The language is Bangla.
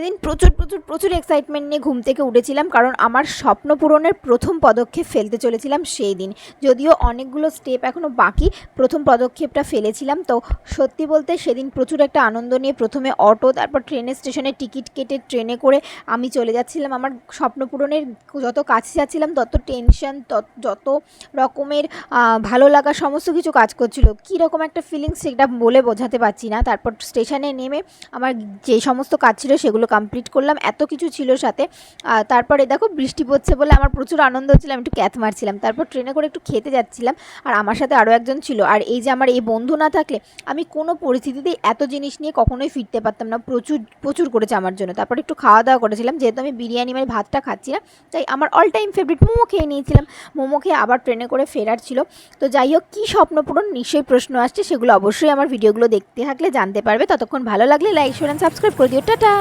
সেদিন প্রচুর এক্সাইটমেন্ট নিয়ে ঘুম থেকে উঠেছিলাম, কারণ আমার স্বপ্ন পূরণের প্রথম পদক্ষেপ ফেলতে চলেছিলাম সেই দিন। যদিও অনেকগুলো স্টেপ এখনও বাকি, প্রথম পদক্ষেপটা ফেলেছিলাম। তো সত্যি বলতে সেদিন প্রচুর একটা আনন্দ নিয়ে প্রথমে অটো, তারপর ট্রেনের স্টেশনে টিকিট কেটে ট্রেনে করে আমি চলে যাচ্ছিলাম আমার স্বপ্ন পূরণের। যত কাছে যাচ্ছিলাম তত টেনশন, যত রকমের ভালো লাগা সমস্ত কিছু কাজ করছিল। কীরকম একটা ফিলিংস সেটা বলে বোঝাতে পারছি না। তারপর স্টেশনে নেমে আমার যে সমস্ত কাজ ছিল সেগুলো কমপ্লিট করলাম, এত কিছু ছিল সাথে। তারপরে দেখো বৃষ্টি পড়ছে বলে আমার প্রচুর আনন্দ হচ্ছিল, আমি একটু ক্যাথ মারছিলাম। তারপর ট্রেনে করে একটু খেতে যাচ্ছিলাম, আর আমার সাথে আরও একজন ছিল। আর এই যে আমার এই বন্ধু না থাকলে আমি কোনো পরিস্থিতিতেই এত জিনিস নিয়ে কখনোই ফিরতে পারতাম না। প্রচুর করেছে আমার জন্য। তারপর একটু খাওয়া দাওয়া করেছিলাম, যেহেতু আমি বিরিয়ানি মানে ভাতটা খাচ্ছি না, তাই আমার অল টাইম ফেভারিট মোমো খেয়ে নিয়েছিলাম। মোমো খেয়ে আবার ট্রেনে করে ফেরার ছিল। তো যাই হোক, কী স্বপ্ন পূরণ নিশ্চয়ই প্রশ্ন আসছে, সেগুলো অবশ্যই আমার ভিডিওগুলো দেখতে থাকলে জানতে পারবে। ততক্ষণ ভালো লাগলে লাইক শেয়ার অ্যান্ড সাবস্ক্রাইব করে দিও। টাটা।